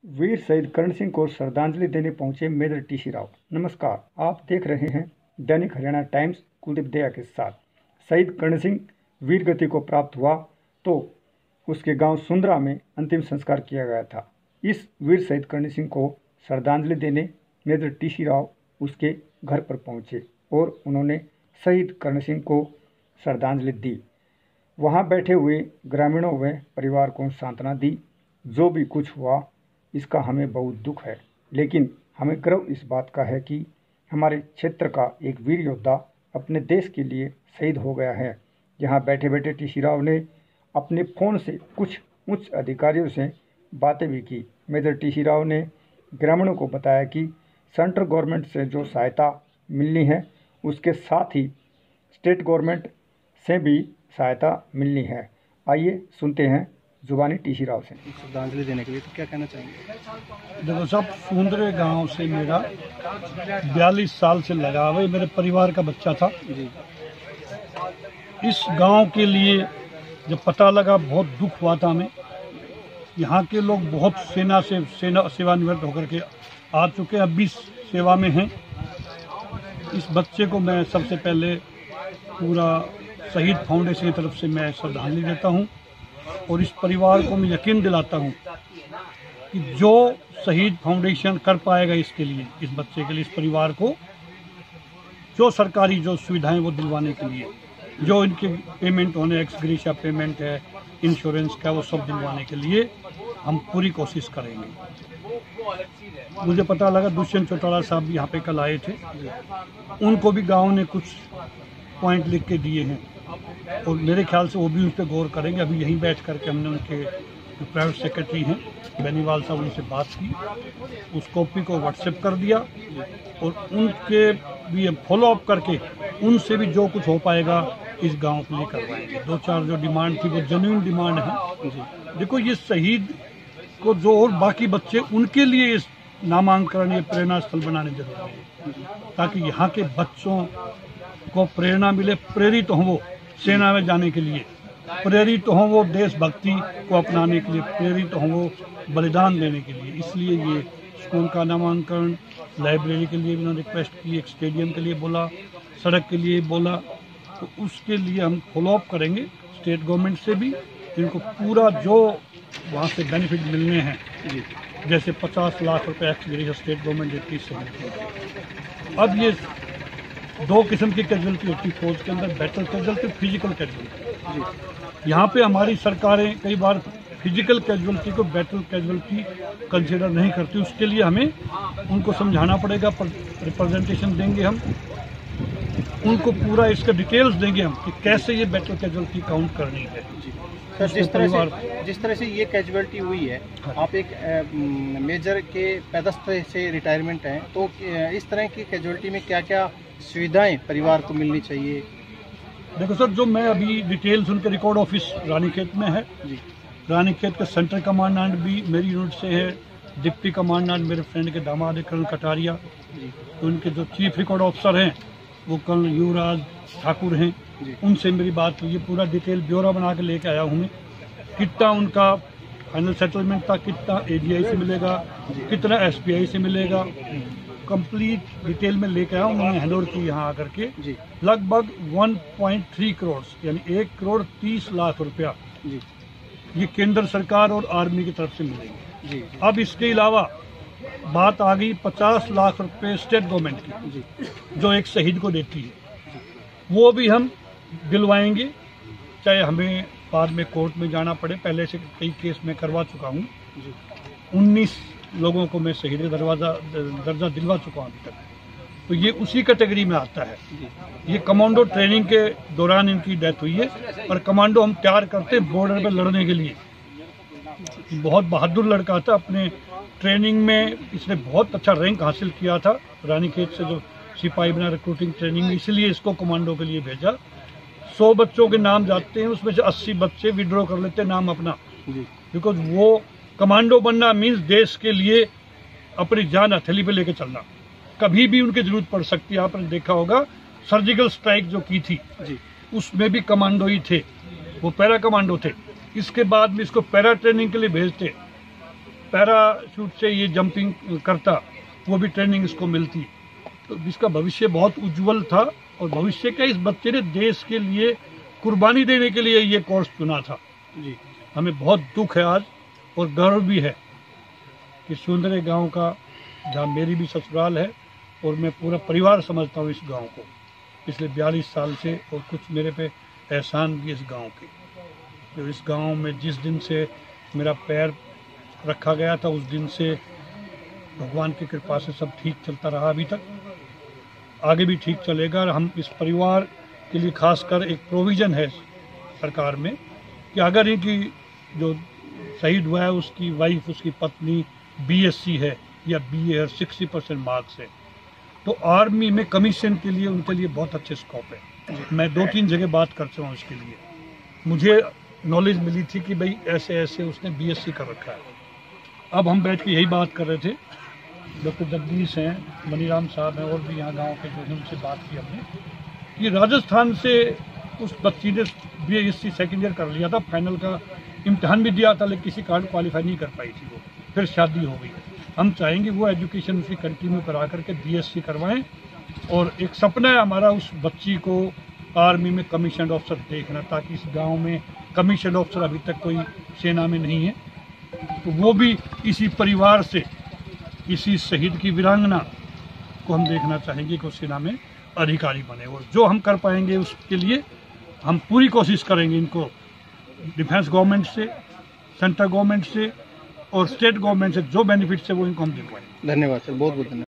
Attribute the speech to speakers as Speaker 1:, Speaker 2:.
Speaker 1: वीर शहीद कर्ण सिंह को श्रद्धांजलि देने पहुंचे मेजर टीसी राव। नमस्कार, आप देख रहे हैं दैनिक हरियाणा टाइम्स कुलदीप दया के साथ। शहीद कर्ण सिंह वीर गति को प्राप्त हुआ तो उसके गांव सुंदरा में अंतिम संस्कार किया गया था। इस वीर शहीद कर्ण सिंह को श्रद्धांजलि देने मेजर टीसी राव उसके घर पर पहुंचे और उन्होंने शहीद कर्ण सिंह को श्रद्धांजलि दी। वहां बैठे हुए ग्रामीणों व परिवार को सांत्वना दी। जो भी कुछ हुआ इसका हमें बहुत दुख है, लेकिन हमें गर्व इस बात का है कि हमारे क्षेत्र का एक वीर योद्धा अपने देश के लिए शहीद हो गया है। यहाँ बैठे बैठे टीसी राव ने अपने फ़ोन से कुछ उच्च अधिकारियों से बातें भी की। मेजर टीसी राव ने ग्रामीणों को बताया कि सेंट्रल गवर्नमेंट से जो सहायता मिलनी है उसके साथ ही स्टेट गवर्नमेंट से भी सहायता मिलनी है। आइए सुनते हैं जुबानी टीसी राव से।
Speaker 2: श्रद्धांजलि देने के लिए तो क्या कहना चाहेंगे?
Speaker 3: देखो सब, सुंदरे गांव से मेरा 42 साल से लगाव है। मेरे परिवार का बच्चा था
Speaker 2: जी।
Speaker 3: इस गांव के लिए जब पता लगा बहुत दुख हुआ था हमें। यहाँ के लोग बहुत सेना सेवानिवृत्त होकर के आ चुके हैं, अब भी सेवा में हैं। इस बच्चे को मैं सबसे पहले पूरा शहीद फाउंडेशन की तरफ से मैं श्रद्धांजलि देता हूँ और इस परिवार को मैं यकीन दिलाता हूँ कि जो शहीद फाउंडेशन कर पाएगा इसके लिए, इस बच्चे के लिए, इस परिवार को जो सरकारी जो सुविधाएं वो दिलवाने के लिए, जो इनके पेमेंट होने, एक्स ग्रेशिया पेमेंट है, इंश्योरेंस का, वो सब दिलवाने के लिए हम पूरी कोशिश करेंगे। मुझे पता लगा दुष्यंत चौटाला साहब यहाँ पे कल आए थे, उनको भी गाँव ने कुछ पॉइंट लिख के दिए हैं और मेरे ख्याल से वो भी उन पर गौर करेंगे। अभी यहीं बैठ करके हमने उनके जो प्राइवेट सेक्रेटरी हैं बेनीवाल साहब, उनसे बात की, उस कॉपी को व्हाट्सएप कर दिया और उनके भी फॉलो अप करके उनसे भी जो कुछ हो पाएगा इस गांव के लिए करवाएंगे। 2-4 जो डिमांड थी वो जेन्युइन डिमांड है। देखो, ये शहीद को जो और बाकी बच्चे, उनके लिए इस नामांकन ये प्रेरणा स्थल बनाने जरूरी है, ताकि यहाँ के बच्चों को प्रेरणा मिले, प्रेरित हों वो सेना में जाने के लिए, प्रेरित हों वो देशभक्ति को अपनाने के लिए, प्रेरित हों वो बलिदान देने के लिए। इसलिए ये स्कूल का नामांकन, लाइब्रेरी के लिए भी उन्होंने रिक्वेस्ट की, एक स्टेडियम के लिए बोला, सड़क के लिए बोला, तो उसके लिए हम फॉलो अप करेंगे स्टेट गवर्नमेंट से भी। इनको पूरा जो वहाँ से बेनिफिट मिलने हैं, जैसे 50 लाख रुपए एक्स ग्रेशिया स्टेट गवर्नमेंट देती है। अब ये 2 किस्म की कैजुअलिटी होती है फौज के अंदर, बैटल कैजुअलिटी, फिजिकल कैजुअलिटी। यहाँ पे हमारी सरकारें कई बार फिजिकल कैजुअलिटी को बैटल कैजुअलिटी कंसिडर नहीं करती। उसके लिए हमें उनको समझाना पड़ेगा, रिप्रेजेंटेशन देंगे हम उनको, पूरा इसका डिटेल्स देंगे हम कि कैसे ये बैटल कैजुअलिटी काउंट करनी है।
Speaker 2: सर, जिस तरह से ये कैजुअलिटी हुई है, आप एक मेजर के पदस्थ से रिटायरमेंट हैं, तो इस तरह की कैजुअलिटी में क्या क्या सुविधाएं परिवार को मिलनी चाहिए?
Speaker 3: देखो सर, जो मैं अभी डिटेल्स उनके रिकॉर्ड ऑफिस रानीखेत में है जी। रानीखेत के सेंट्रल कमांडेंट भी मेरी यूनिट से है, डिप्टी कमांडेंट मेरे फ्रेंड के दामाद है कर्नल कटारिया जी। तो उनके जो चीफ रिकॉर्ड ऑफिसर हैं वो कर्नल युवराज ठाकुर हैं, उनसे मेरी बात हुई है। पूरा डिटेल ब्यौरा बना के लेके आया हूँ मैं। कितना उनका फाइनल सेटलमेंट था, कितना ADI से मिलेगा, कितना SBI से मिलेगा, कंप्लीट डिटेल में लेके आया। उन्होंने हैंडओवर की यहाँ आकर के लगभग 1.3 करोड़ यानी 1 करोड़ 30 लाख रुपया ये केंद्र सरकार और आर्मी की तरफ से मिलेंगे। अब इसके अलावा बात आ गई 50 लाख रुपए स्टेट गवर्नमेंट की जो एक शहीद को देती है, वो भी हम दिलवाएंगे, चाहे हमें बाद में कोर्ट में जाना पड़े। पहले से कई केस में करवा चुका हूँ, 19 लोगों को मैं शहीद दर्जा दिलवा चुका हूँ अभी तक। तो ये उसी कैटेगरी में आता है। ये कमांडो ट्रेनिंग के दौरान इनकी डेथ हुई है और कमांडो हम तैयार करते हैं बॉर्डर पर लड़ने के लिए। बहुत बहादुर लड़का था, अपने ट्रेनिंग में इसने बहुत अच्छा रैंक हासिल किया था रानीखेत से, जो सिपाही बना रिक्रूटिंग ट्रेनिंग में, इसलिए इसको कमांडो के लिए भेजा। 100 बच्चों के नाम जाते हैं, उसमें से 80 बच्चे विड्रॉ कर लेते हैं नाम अपना, बिकॉज वो कमांडो बनना मीन्स देश के लिए अपनी जान हथेली पे लेके चलना। कभी भी उनकी जरूरत पड़ सकती है। आपने देखा होगा सर्जिकल स्ट्राइक जो की थी उसमें भी कमांडो ही थे, वो पैरा कमांडो थे। इसके बाद में इसको पैरा ट्रेनिंग के लिए भेजते पैराशूट से ये जंपिंग करता, वो भी ट्रेनिंग इसको मिलती, तो इसका भविष्य बहुत उज्जवल था। और भविष्य का इस बच्चे ने देश के लिए कुर्बानी देने के लिए ये कोर्स चुना था जी। हमें बहुत दुख है आज और गर्व भी है कि सुंदरे गांव का, जहां मेरी भी ससुराल है और मैं पूरा परिवार समझता हूं इस गांव को पिछले 42 साल से, और कुछ मेरे पे एहसान भी इस गांव के। तो इस गांव में जिस दिन से मेरा पैर रखा गया था उस दिन से भगवान की कृपा से सब ठीक चलता रहा, अभी तक आगे भी ठीक चलेगा। और हम इस परिवार के लिए खासकर एक प्रोविज़न है सरकार में कि अगर इनकी जो शहीद हुआ है उसकी वाइफ, उसकी पत्नी BSc है या BA है, 60% मार्क्स है, तो आर्मी में कमीशन के लिए उनके लिए बहुत अच्छे स्कोप है। मैं 2-3 जगह बात कर चुका हूँ इसके लिए। मुझे नॉलेज मिली थी कि भाई ऐसे ऐसे उसने BSc कर रखा है। अब हम बैठ के यही बात कर रहे थे, डॉक्टर जगदीश हैं, मनीराम साहब हैं और भी यहाँ गांव के जो हैं, उनसे बात की हमने कि राजस्थान से उस बच्ची ने BSc सेकेंड ईयर कर लिया था, फाइनल का इम्तहान भी दिया था, लेकिन किसी कारण क्वालिफाई नहीं कर पाई थी वो, फिर शादी हो गई। हम चाहेंगे वो एजुकेशन उसकी कंटिन्यू करा करके BSc करवाएं, और एक सपना है हमारा उस बच्ची को आर्मी में कमीशन ऑफिसर देखना, ताकि इस गांव में कमीशन ऑफिसर अभी तक कोई सेना में नहीं है, तो वो भी इसी परिवार से, इसी शहीद की वीरांगना को हम देखना चाहेंगे कि उस सेना में अधिकारी बने। और जो हम कर पाएंगे उसके लिए हम पूरी कोशिश करेंगे इनको डिफेंस गवर्नमेंट से, सेंट्रल गवर्नमेंट से और स्टेट गवर्नमेंट से जो बेनिफिट है वो इनको हम दिलवाएंगे।
Speaker 2: धन्यवाद सर, बहुत बहुत धन्यवाद।